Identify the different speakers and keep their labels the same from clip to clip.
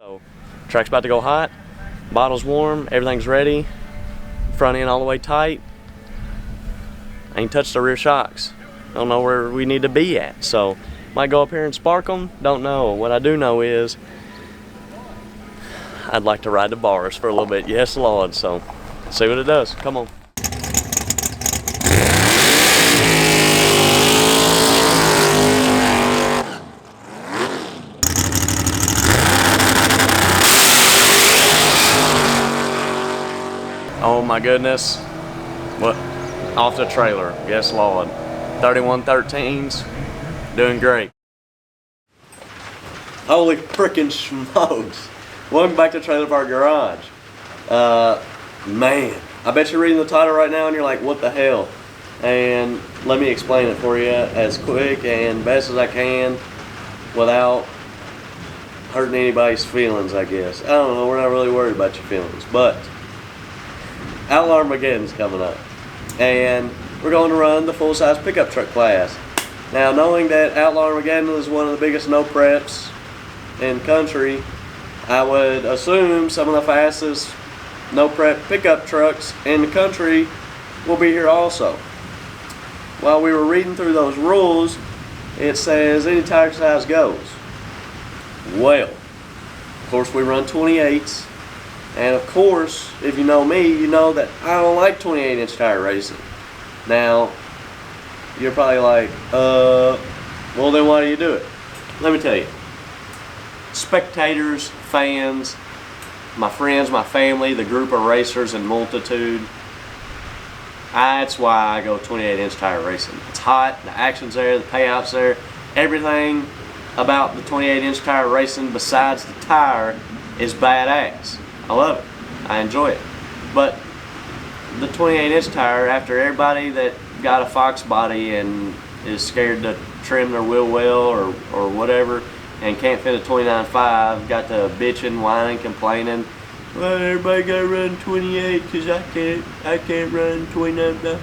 Speaker 1: So, track's about to go hot, bottle's warm, everything's ready, front end all the way tight. Ain't touched the rear shocks. Don't know where we need to be at, so might go up here and spark them, don't know. What I do know is I'd like to ride the bars for a little bit, yes Lord, so see what it does, come on. Oh my goodness, what, off the trailer, yes Lord. 3113s, doing great. Holy frickin' smokes. Welcome back to Trailer Park Garage. Man, I bet you're reading the title right now and you're like, what the hell? And let me explain it for you as quick and best as I can without hurting anybody's feelings, I guess. I don't know, we're not really worried about your feelings, but Outlaw Armageddon's coming up, and we're going to run the full-size pickup truck class. Now, knowing that Outlaw Armageddon is one of the biggest no preps in the country, I would assume some of the fastest no prep pickup trucks in the country will be here also. While we were reading through those rules, it says any tire size goes. Well, of course we run 28s. And of course, if you know me, you know that I don't like 28-inch tire racing. Now, you're probably like, well then why do you do it? Let me tell you. Spectators, fans, my friends, my family, the group of racers and multitude, that's why I go 28-inch tire racing. It's hot, the action's there, the payout's there, everything about the 28-inch tire racing besides the tire is badass. I love it. I enjoy it. But the 28-inch tire, after everybody that got a Fox body and is scared to trim their wheel well or whatever and can't fit a 29.5, got to bitching, whining, complaining, well, everybody got to run 28 because I can't run 29.5.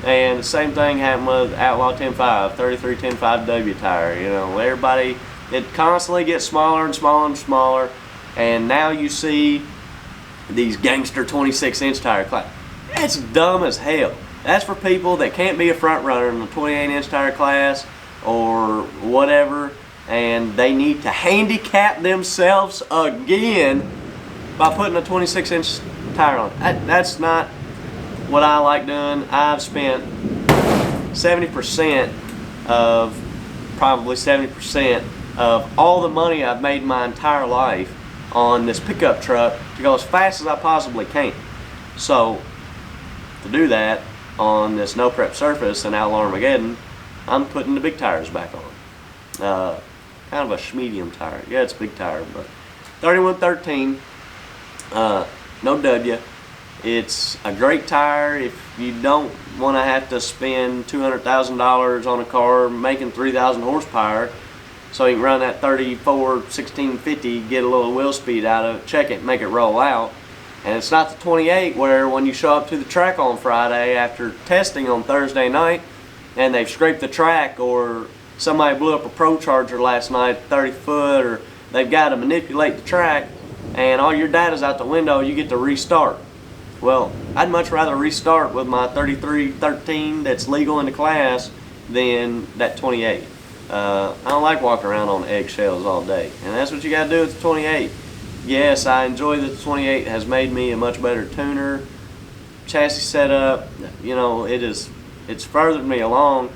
Speaker 1: And the same thing happened with Outlaw 10.5, 33 10.5W tire. You know, everybody, it constantly gets smaller and smaller and smaller, and now you see these gangster 26-inch tire class. It's dumb as hell. That's for people that can't be a front runner in the 28-inch tire class or whatever, and they need to handicap themselves again by putting a 26-inch tire on. That's not what I like doing. I've spent 70% of, probably 70% of all the money I've made my entire life on this pickup truck to go as fast as I possibly can. So to do that on this no prep surface in Outlaw Armageddon, I'm putting the big tires back on. Kind of a medium tire. Yeah, it's a big tire, but 3113, no W. It's a great tire if you don't want to have to spend $200,000 on a car making 3,000 horsepower. So you can run that 34 1650, get a little wheel speed out of it, check it, make it roll out. And it's not the 28 where when you show up to the track on Friday after testing on Thursday night and they've scraped the track, or somebody blew up a Pro Charger last night 30 foot, or they've got to manipulate the track and all your data's out the window, you get to restart. Well, I'd much rather restart with my 3313 that's legal in the class than that 28. I don't like walking around on eggshells all day, and that's what you got to do with the 28. Yes, I enjoy that the 28 has made me a much better tuner. Chassis setup, you know, it's furthered me along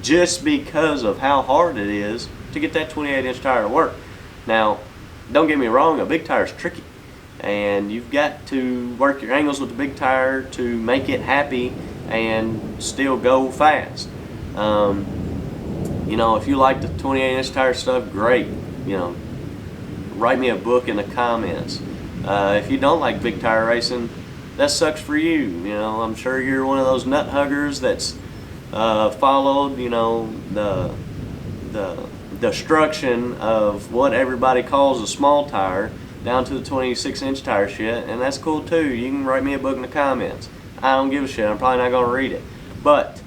Speaker 1: just because of how hard it is to get that 28-inch tire to work. Now, don't get me wrong, a big tire is tricky, and you've got to work your angles with the big tire to make it happy and still go fast. You know, if you like the 28-inch tire stuff, great. You know, write me a book in the comments. If you don't like big tire racing, that sucks for you. You know, I'm sure you're one of those nut huggers that's followed, you know, the destruction of what everybody calls a small tire down to the 26-inch tire shit, and that's cool too. You can write me a book in the comments. I don't give a shit. I'm probably not going to read it. But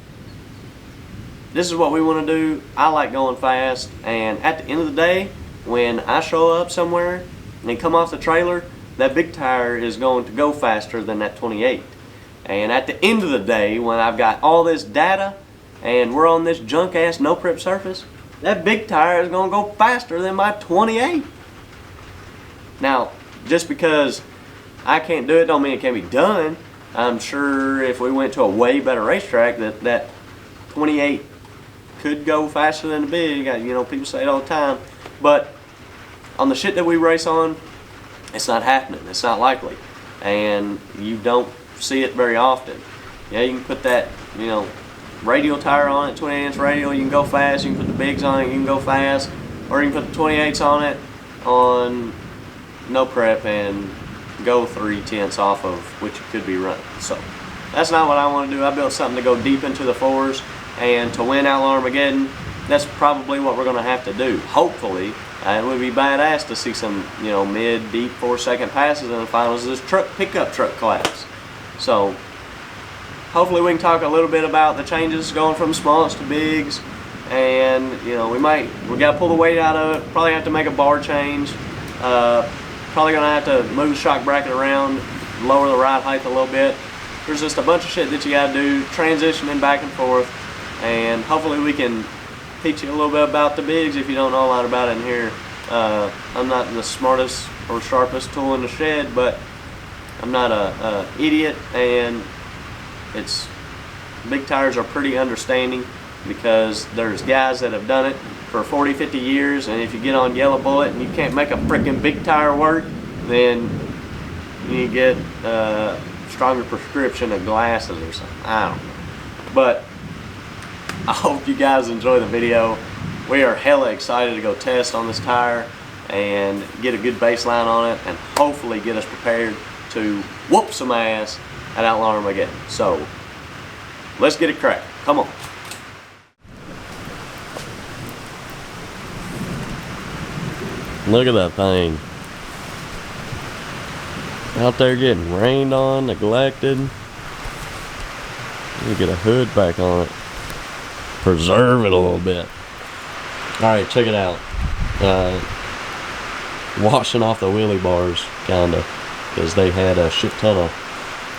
Speaker 1: this is what we want to do. I like going fast, and at the end of the day, when I show up somewhere and then come off the trailer, that big tire is going to go faster than that 28. And at the end of the day, when I've got all this data and we're on this junk ass no prep surface, that big tire is going to go faster than my 28. Now, just because I can't do it don't mean it can't be done. I'm sure if we went to a way better racetrack that 28 could go faster than the big. You know, people say it all the time, but on the shit that we race on, it's not happening. It's not likely, and you don't see it very often. Yeah, you can put that, you know, radial tire on it, 28-inch radial, you can go fast. You can put the bigs on it, you can go fast, or you can put the 28s on it on no prep and go 3/10 off of which you could be running. So that's not what I want to do. I built something to go deep into the fours, and to win Outlaw Armageddon, that's probably what we're going to have to do. Hopefully, it would be badass to see some, you know, mid, deep 4-second passes in the finals of this pickup truck class. So hopefully we can talk a little bit about the changes going from smalls to bigs, and you know, we got to pull the weight out of it. Probably have to make a bar change. Probably gonna have to move the shock bracket around, lower the ride height a little bit. There's just a bunch of shit that you gotta do, transitioning back and forth, and hopefully we can teach you a little bit about the bigs if you don't know a lot about it in here. I'm not the smartest or sharpest tool in the shed, but I'm not a idiot, and big tires are pretty understanding because there's guys that have done it for 40, 50 years, and if you get on Yellow Bullet and you can't make a freaking big tire work, then you get a stronger prescription of glasses or something. I don't know. But I hope you guys enjoy the video. We are hella excited to go test on this tire and get a good baseline on it, and hopefully get us prepared to whoop some ass at Outlaw Armageddon. So let's get it cracked. Come on. Look at that thing. Out there getting rained on, neglected. Let me get a hood back on it. Preserve it a little bit. Alright, check it out. Washing off the wheelie bars, kinda. Because they had a shit ton of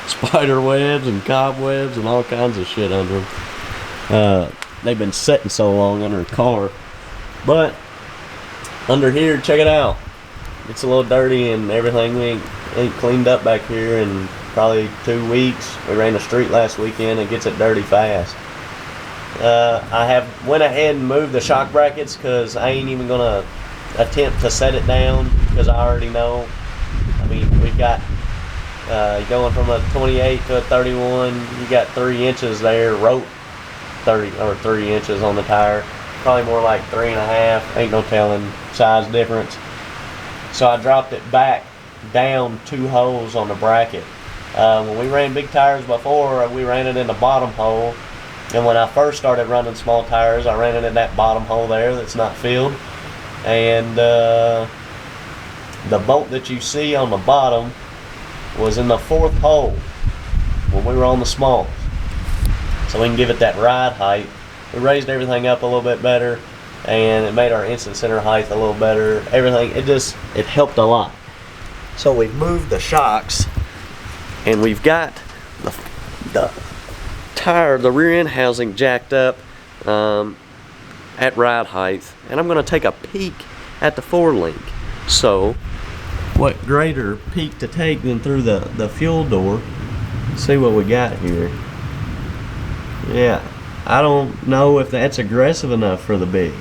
Speaker 1: spider webs and cobwebs and all kinds of shit under them. They've been setting so long under the car. But under here, check it out. It's a little dirty and everything. We ain't cleaned up back here in probably 2 weeks. We ran the street last weekend. It gets it dirty fast. I have went ahead and moved the shock brackets because I ain't even gonna attempt to set it down because I already know. I mean, we've got going from a 28 to a 31. You got 3 inches there, rope 3 inches on the tire. Probably more like 3.5. Ain't no telling size difference. So I dropped it back down 2 holes on the bracket. When we ran big tires before, we ran it in the bottom hole. And when I first started running small tires, I ran it in that bottom hole there that's not filled. And the bolt that you see on the bottom was in the 4th hole when we were on the smalls. So we can give it that ride height. We raised everything up a little bit better, and it made our instant center height a little better. Everything, it helped a lot. So we've moved the shocks, and we've got the tire, the rear end housing jacked up at ride height, and I'm going to take a peek at the 4-link. So what greater peek to take than through the fuel door? See what we got here. Yeah, I don't know if that's aggressive enough for the big.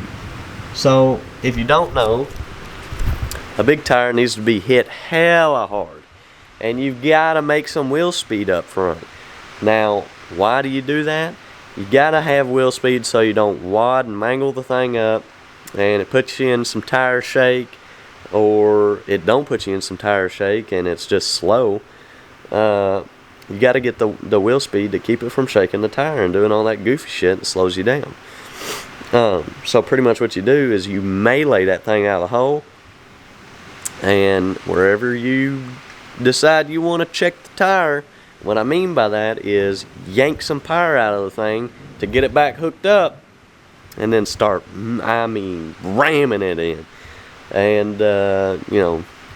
Speaker 1: So if you don't know, a big tire needs to be hit hella hard, and you've got to make some wheel speed up front. Now, why do you do that? You got to have wheel speed so you don't wad and mangle the thing up, and it puts you in some tire shake, or it don't put you in some tire shake and it's just slow. You got to get the wheel speed to keep it from shaking the tire and doing all that goofy shit that slows you down. So pretty much what you do is you melee that thing out of the hole, and wherever you decide you want to check the tire, what I mean by that is yank some power out of the thing to get it back hooked up, and then start, ramming it in. And,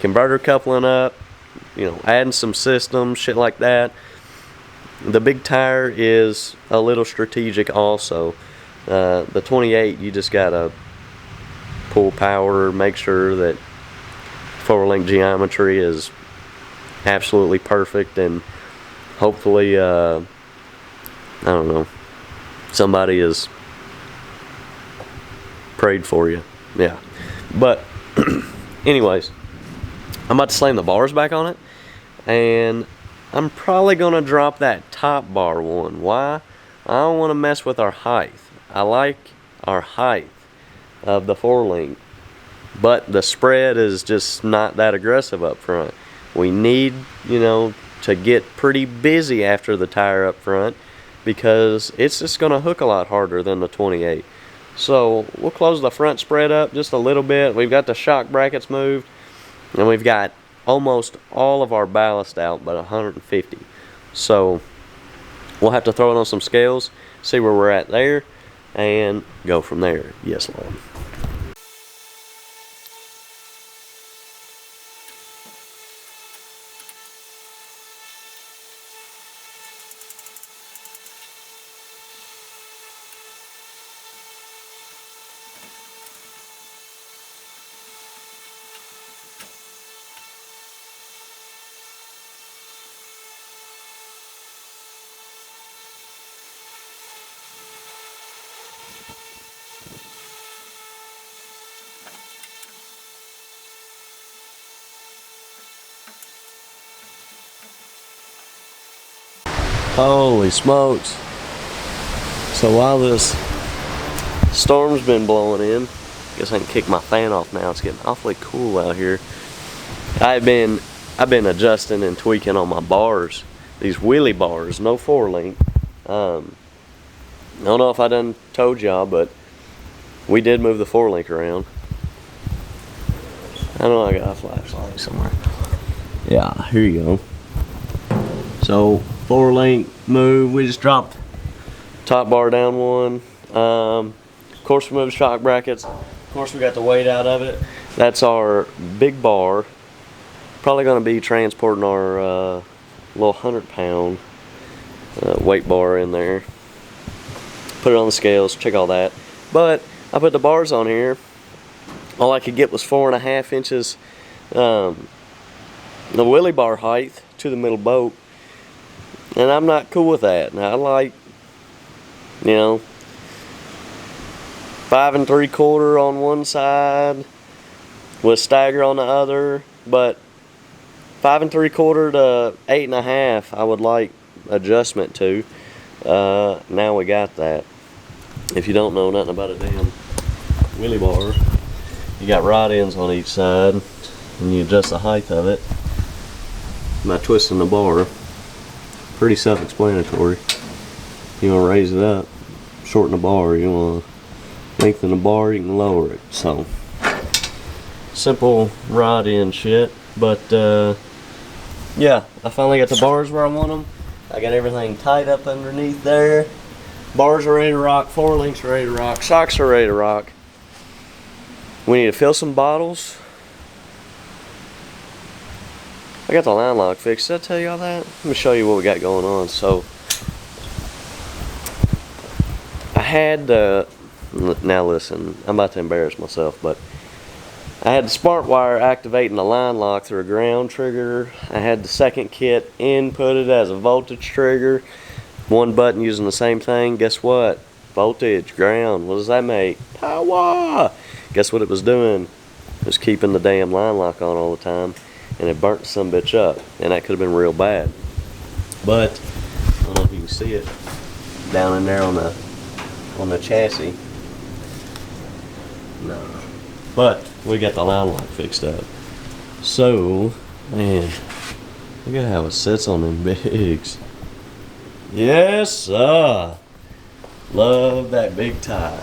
Speaker 1: converter coupling up, you know, adding some systems, shit like that. The big tire is a little strategic also. The 28, you just gotta pull power, make sure that four-link geometry is absolutely perfect, and hopefully, I don't know, somebody has prayed for you. Yeah. But anyways, I'm about to slam the bars back on it, and I'm probably going to drop that top bar one. Why? I don't want to mess with our height. I like our height of the four-link, but the spread is just not that aggressive up front. We need, you know, to get pretty busy after the tire up front, because it's just going to hook a lot harder than the 28. So we'll close the front spread up just a little bit. We've got the shock brackets moved, and we've got almost all of our ballast out but 150. So we'll have to throw it on some scales, see where we're at there, and go from there. Yes, Lord. Holy smokes. So while this storm's been blowing in, I guess I can kick my fan off now. It's getting awfully cool out here. I've been adjusting and tweaking on my bars, these wheelie bars, no four-link. I don't know if I done told y'all, but we did move the four-link around. I know I got a flashlight somewhere. Yeah, here you go. So four-link move, we just dropped top bar down one. Of course we moved shock brackets. Of course we got the weight out of it. That's our big bar. Probably going to be transporting our little 100-pound weight bar in there. Put it on the scales, check all that. But I put the bars on here. All I could get was 4.5 inches the wheelie bar height to the middle boat. And I'm not cool with that. Now I like, you know, 5 3/4 on one side with stagger on the other, but 5 3/4 to 8.5 I would like adjustment to. Now we got that. If you don't know nothing about a damn wheelie bar, you got rod ends on each side, and you adjust the height of it by twisting the bar. Pretty self-explanatory. You want to raise it up, shorten the bar. You want to lengthen the bar, you can lower it. So simple rod end shit. But yeah, I finally got the bars where I want them. I got everything tied up underneath there. Bars are ready to rock, four-links are ready to rock, shocks are ready to rock. We need to fill some bottles. I got the line lock fixed. Did I tell y'all that? Let me show you what we got going on. So I had now listen, I'm about to embarrass myself, but I had the smart wire activating the line lock through a ground trigger. I had the second kit inputted as a voltage trigger. One button using the same thing. Guess what? Voltage, ground. What does that make? Power! Guess what it was doing? It was keeping the damn line lock on all the time, and it burnt some bitch up, and that could have been real bad. But I don't know if you can see it down in there on the chassis. No. But we got the line lock fixed up. So, man, look at how it sits on them bigs. Yes, sir. Love that big tie.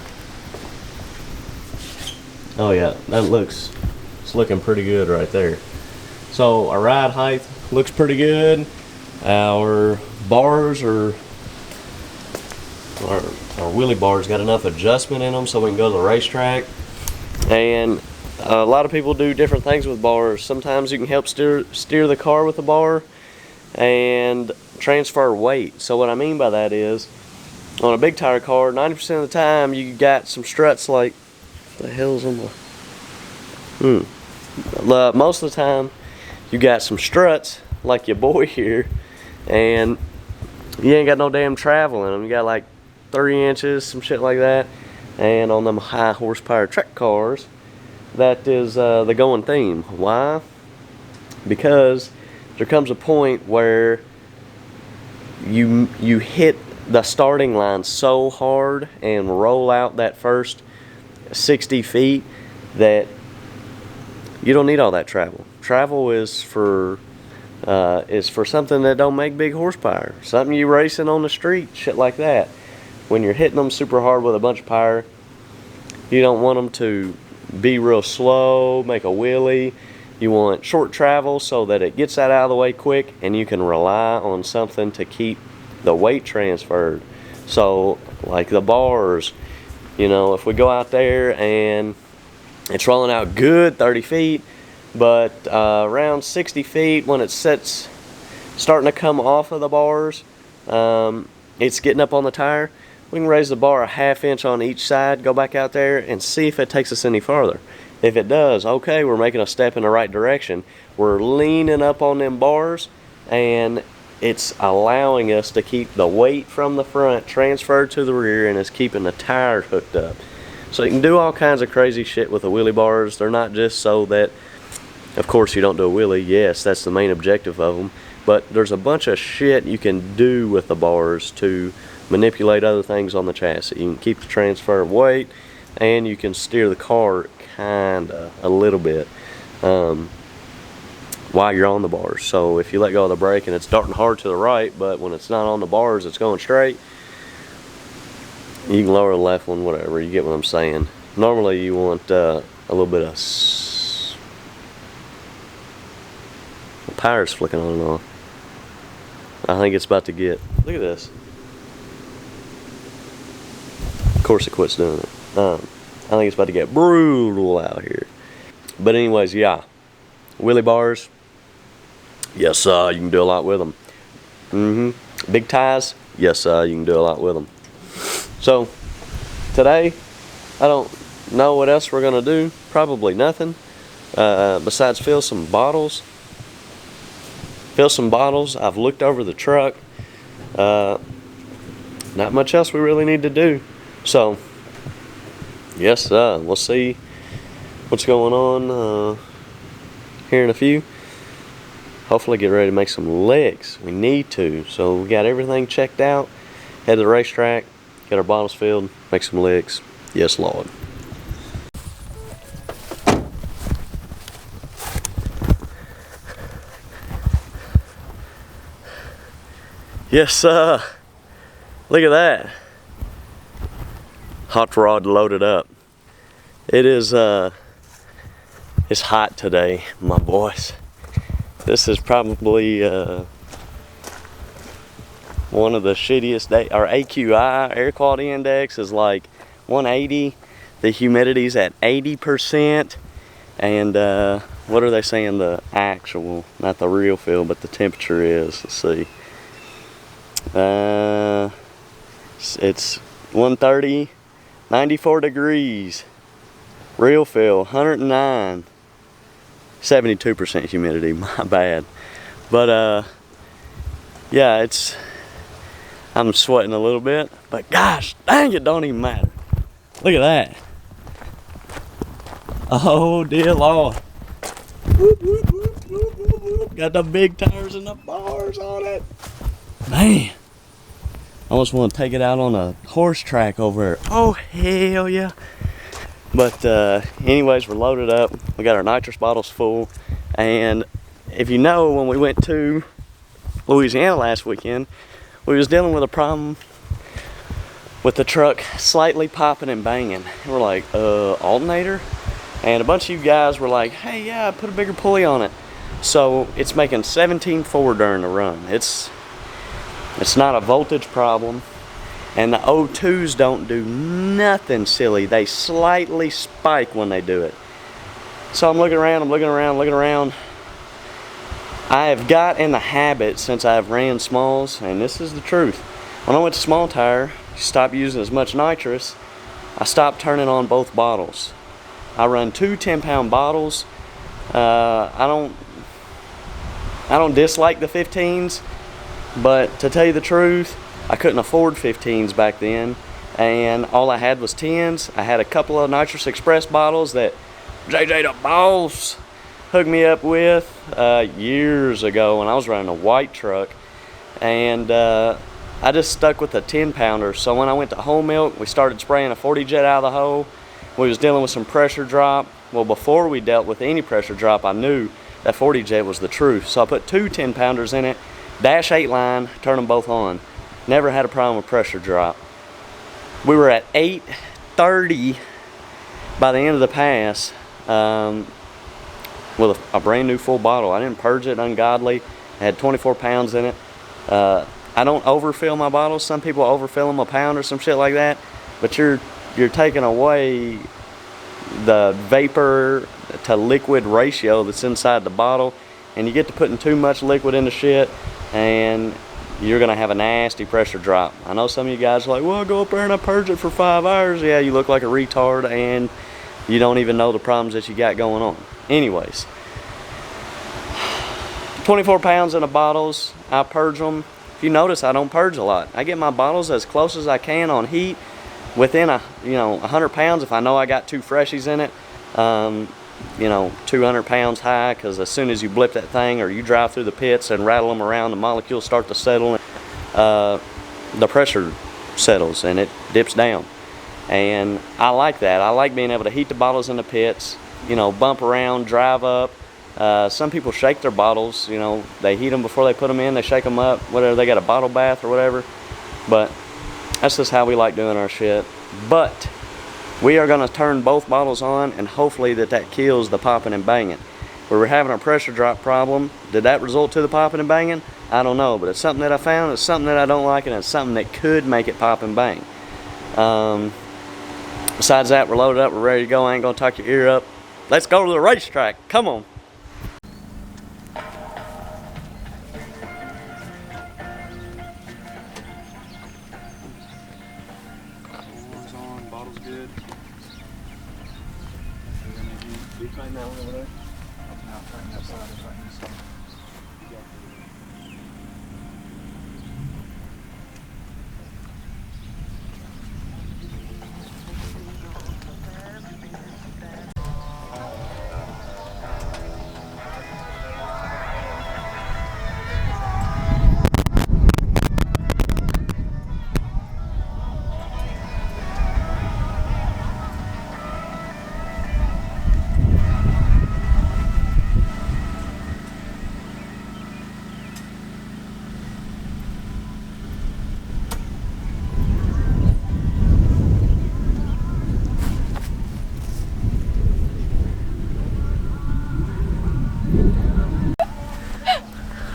Speaker 1: Oh yeah, it's looking pretty good right there. So our ride height looks pretty good. Our bars our wheelie bars got enough adjustment in them so we can go to the racetrack. And A lot of people do different things with bars. Sometimes you can help steer the car with the bar and transfer weight. So what I mean by that is, on a big tire car, 90% of the time you got some struts like, what the hell's on the, most of the time you got some struts like your boy here, and you ain't got no damn travel in them. You got like 3 inches, some shit like that. And on them high horsepower track cars, that is the going theme. Why? Because there comes a point where you hit the starting line so hard and roll out that first 60 feet that you don't need all that travel. Travel is for something that don't make big horsepower. Something you racing on the street, shit like that. When you're hitting them super hard with a bunch of power, you don't want them to be real slow, make a wheelie. You want short travel so that it gets that out of the way quick and you can rely on something to keep the weight transferred. So like the bars, you know, if we go out there and it's rolling out good 30 feet, but around 60 feet when it sets, starting to come off of the bars, it's getting up on the tire, we can raise the bar a ½ inch on each side, go back out there and see if it takes us any farther. If it does, okay, we're making a step in the right direction. We're leaning up on them bars and it's allowing us to keep the weight from the front transferred to the rear, and it's keeping the tires hooked up. So you can do all kinds of crazy shit with the wheelie bars. They're not just so that, of course, you don't do a wheelie. Yes, that's the main objective of them. But there's a bunch of shit you can do with the bars to manipulate other things on the chassis. You can keep the transfer of weight, and you can steer the car kinda a little bit while you're on the bars. So if you let go of the brake and it's darting hard to the right, but when it's not on the bars, it's going straight, you can lower the left one, whatever. You get what I'm saying. Normally you want a little bit of the power's flicking on and off. I think it's about to get, look at this. Of course it quits doing it. I think it's about to get brutal out here. But anyways, yeah, wheelie bars, yes, you can do a lot with them. Big ties, yes, you can do a lot with them. So today, I don't know what else we're gonna do. Probably nothing besides fill some bottles. I've looked over the truck. Not much else we really need to do. So yes, we'll see what's going on here in a few. Hopefully get ready to make some legs. We need to. So we got everything checked out. Head to the racetrack, get our bottles filled, make some legs. Yes, Lord. Yes, look at that. Hot rod loaded up. It is, it's hot today, my boys. This is probably one of the shittiest days. Our AQI, air quality index, is like 180. The humidity's at 80%. And what are they saying the actual, not the real feel, but the temperature is? Let's see. It's 130, 94 degrees. Real feel, 109. 72% humidity, my bad. But yeah, I'm sweating a little bit, but gosh dang, it don't even matter. Look at that. Oh dear Lord. Whoop, whoop, whoop, whoop, whoop, whoop. Got the big tires and the bars on it. Man, I almost want to take it out on a horse track over there. Oh hell yeah. But anyways, we're loaded up. We got our nitrous bottles full. And if you know, when we went to Louisiana last weekend, we was dealing with a problem with the truck slightly popping and banging. And we're like, alternator? And a bunch of you guys were like, hey, yeah, put a bigger pulley on it. So it's making 17.4 during the run. It's not a voltage problem. And the O2s don't do nothing silly. They slightly spike when they do it. So I'm looking around. I have got in the habit since I've ran smalls, and this is the truth. When I went to small tire, stopped using as much nitrous, I stopped turning on both bottles. I run two 10-pound bottles. I don't dislike the 15s, but to tell you the truth, I couldn't afford 15s back then, and all I had was 10s. I had a couple of Nitrous Express bottles that JJ the Boss hooked me up with years ago when I was running a white truck, and I just stuck with the 10-pounder. So when I went to whole milk, we started spraying a 40 jet out of the hole. We was dealing with some pressure drop. Well, before we dealt with any pressure drop, I knew that 40 jet was the truth. So I put two 10-pounders in it, dash 8 line, turn them both on. Never had a problem with pressure drop. We were at 830 by the end of the pass with a brand new full bottle. I didn't purge it ungodly. It had 24 pounds in it. I don't overfill my bottles. Some people overfill them a pound or some shit like that, but you're taking away the vapor to liquid ratio that's inside the bottle, and you get to putting too much liquid into shit, and you're gonna have a nasty pressure drop. I know some of you guys are like, well, I go up there and I purge it for 5 hours. Yeah, you look like a retard, and you don't even know the problems that you got going on. Anyways, 24 pounds in the bottles, I purge them. If you notice, I don't purge a lot. I get my bottles as close as I can on heat, within 100 pounds if I know I got 2 freshies in it. 200 pounds high, because as soon as you blip that thing or you drive through the pits and rattle them around, the molecules start to settle, and the pressure settles and it dips down. And I like that. I like being able to heat the bottles in the pits, bump around, drive up. Some people shake their bottles, they heat them before they put them in, they shake them up, whatever, they got a bottle bath or whatever. But that's just how we like doing our shit. But we are going to turn both bottles on, and hopefully that kills the popping and banging. We were having a pressure drop problem. Did that result to the popping and banging? I don't know, but it's something that I found, it's something that I don't like, and it's something that could make it pop and bang. Besides that, we're loaded up, we're ready to go. I ain't going to talk your ear up. Let's go to the racetrack. Come on. Bottle's good. Do you find that one over there? No, find that side.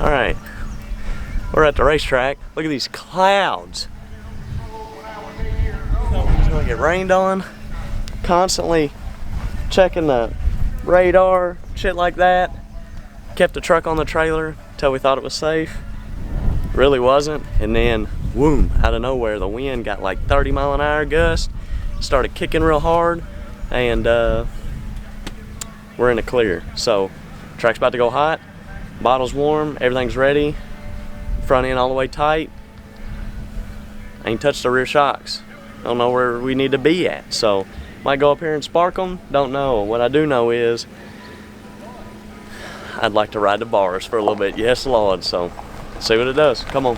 Speaker 1: Alright, we're at the racetrack. Look at these clouds. It's gonna get rained on. Constantly checking the radar, shit like that. Kept the truck on the trailer until we thought it was safe. Really wasn't. And then, boom, out of nowhere, the wind got like 30-mile-an-hour gust. Started kicking real hard, and we're in the clear. So, track's about to go hot. Bottle's warm, everything's ready, front end all the way tight. Ain't touched the rear shocks. Don't know where we need to be at, so might go up here and spark them, don't know. What I do know is I'd like to ride the bars for a little bit, yes Lord, so see what it does, come on.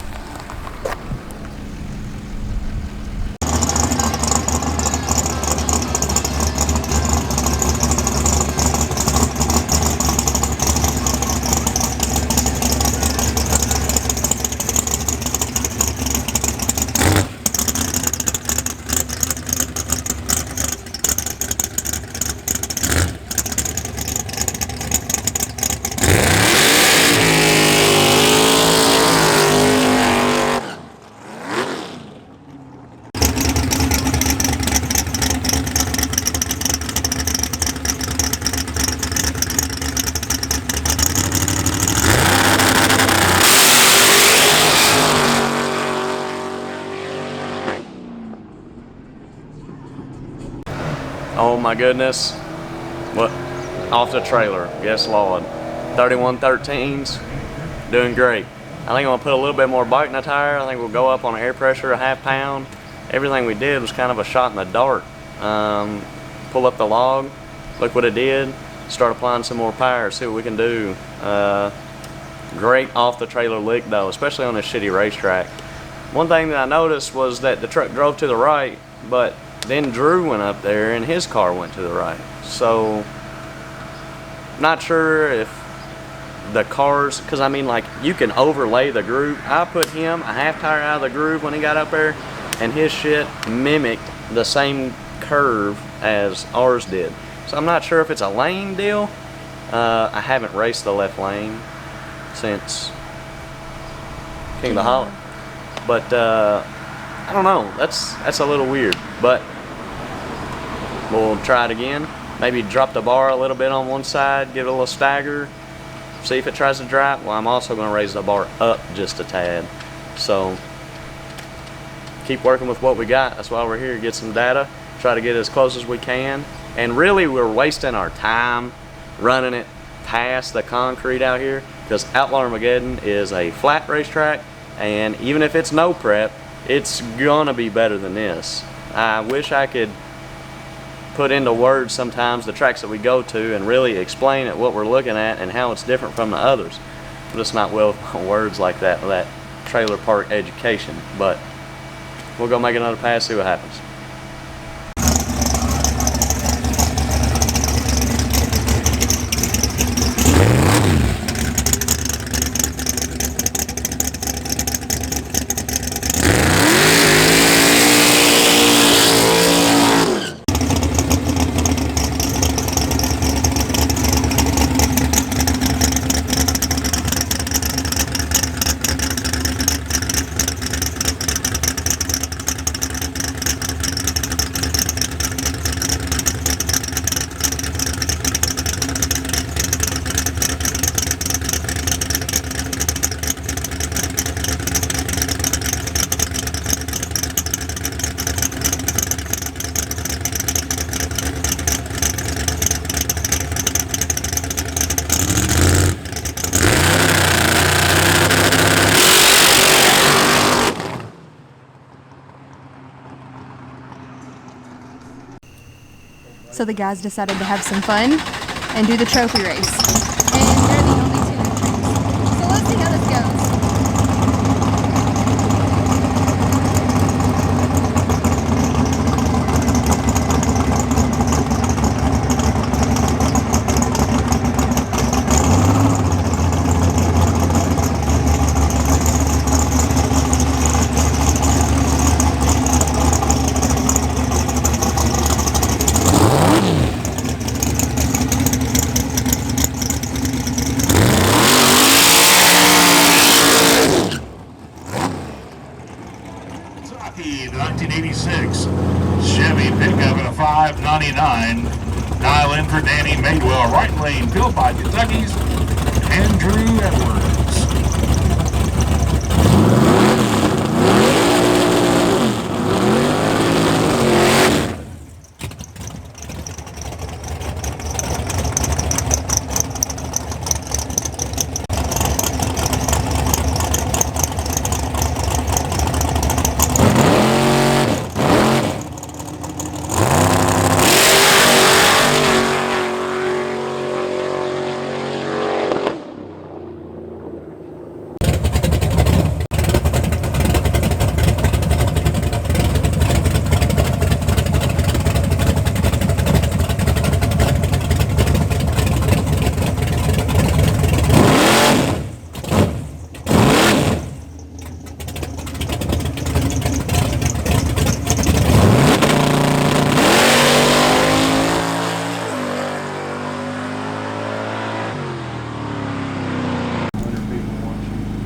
Speaker 2: Oh my goodness. What? Off the trailer. Yes, Lord. 3113s. Doing great. I think I'm going to put a little bit more bite in the tire. I think we'll go up on air pressure a ½ pound. Everything we did was kind of a shot in the dark. Pull up the log, look what it did, start applying some more power, see what we can do. Great off the trailer lick though, especially on this shitty racetrack. One thing that I noticed was that the truck drove to the right, but then Drew went up there and his car went to the right. So, not sure if the cars, because I mean, like, you can overlay the groove. I put him a half tire out of the groove when he got up there, and his shit mimicked the same curve as ours did. So I'm not sure if it's a lane deal. I haven't raced the left lane since King of the Hollow, but I don't know. That's a little weird, but we'll try it again. Maybe drop the bar a little bit on one side, give it a little stagger, see if it tries to drop. Well, I'm also going to raise the bar up just a tad. So keep working with what we got. That's why we're here, to get some data, try to get as close as we can. And really, we're wasting our time running it past the concrete out here, because Outlaw Armageddon is a flat racetrack, and even if it's no prep, it's gonna be better than this. I wish I could put into words sometimes the tracks that we go to and really explain it, what we're looking at and how it's different from the others. I'm just not well with words like that, that trailer park education. But we'll go make another pass, see what happens.
Speaker 3: So the guys decided to have some fun and do the trophy race. And they're the only two entries. So let's see how this goes.
Speaker 4: The 1986 Chevy pickup in a 599. Dial in for Danny Madewell, right lane, built by Kentucky's Andrew Edwards.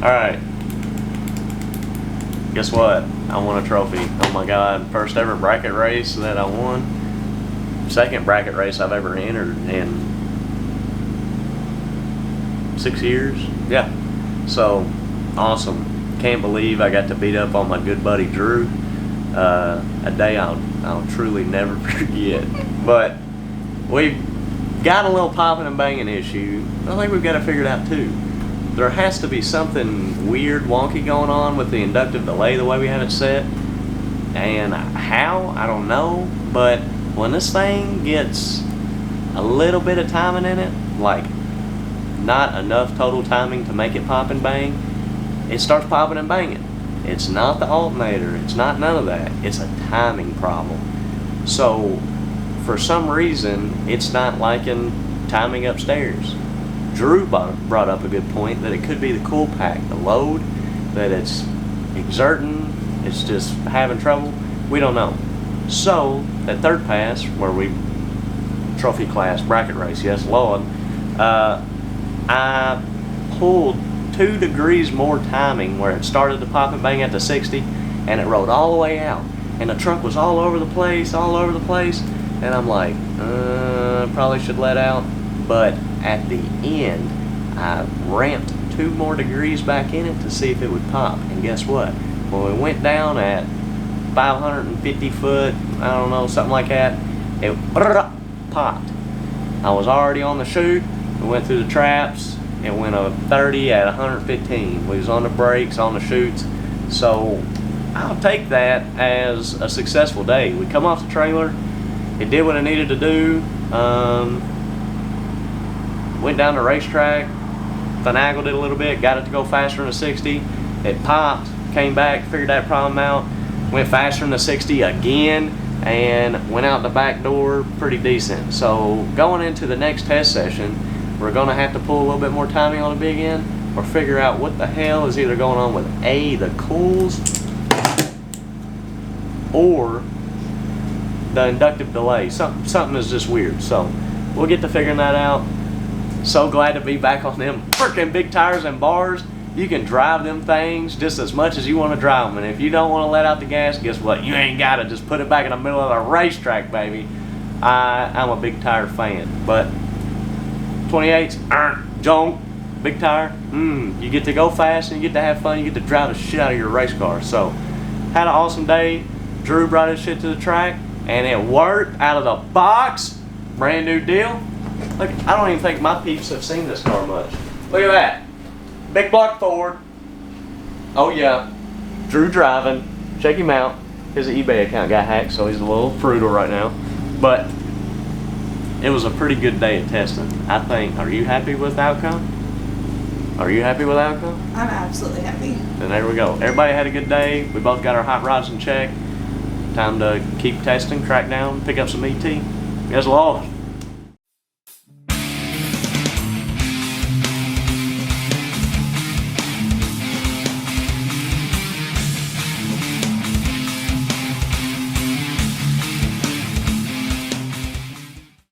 Speaker 2: Alright, guess what? I won a trophy. Oh my god, first ever bracket race that I won. Second bracket race I've ever entered in 6 years. Yeah, so awesome. Can't believe I got to beat up on my good buddy Drew. a day I'll truly never forget. But we've got a little popping and banging issue. I think we've got to figure it out too. There has to be something weird, wonky going on with the inductive delay the way we have it set. And how, I don't know, but when this thing gets a little bit of timing in it, like not enough total timing to make it pop and bang, it starts popping and banging. It's not the alternator, it's not none of that, it's a timing problem. So for some reason it's not liking timing upstairs. Drew brought up a good point that it could be the cool pack, the load, that it's exerting, it's just having trouble. We don't know. So that third pass where we trophy class bracket race, yes Lord, I pulled 2 degrees more timing where it started to pop and bang at the 60 and it rode all the way out and the truck was all over the place, and I'm like, probably should let out. But at the end I ramped 2 more degrees back in it to see if it would pop, and guess what, when we went down at 550 foot, I don't know, something like that, it popped. I was already on the chute, we went through the traps, it went a 30 at 115. We was on the brakes, on the chutes, so I'll take that as a successful day. We come off the trailer, it did what it needed to do, went down the racetrack, finagled it a little bit, got it to go faster than a 60, it popped, came back, figured that problem out, went faster than the 60 again, and went out the back door pretty decent. So going into the next test session, we're gonna have to pull a little bit more timing on the big end, or figure out what the hell is either going on with the cools or the inductive delay. Something is just weird. So we'll get to figuring that out. So glad to be back on them freaking big tires and bars. You can drive them things just as much as you want to drive them, and if you don't want to let out the gas, guess what? You ain't got to. Just put it back in the middle of the racetrack, baby. I'm a big tire fan, but 28s, junk, big tire, you get to go fast and you get to have fun, you get to drive the shit out of your race car. So, had an awesome day. Drew brought his shit to the track, and it worked out of the box. Brand new deal. Look, I don't even think my peeps have seen this car much. Look at that. Big block Ford. Oh yeah. Drew driving. Check him out. His eBay account got hacked, so he's a little frugal right now. But it was a pretty good day of testing, I think. Are you happy with the outcome? Are you happy with the outcome?
Speaker 5: I'm absolutely happy.
Speaker 2: Then there we go. Everybody had a good day. We both got our hot rods in check. Time to keep testing, crack down, pick up some ET. Yes, Lord.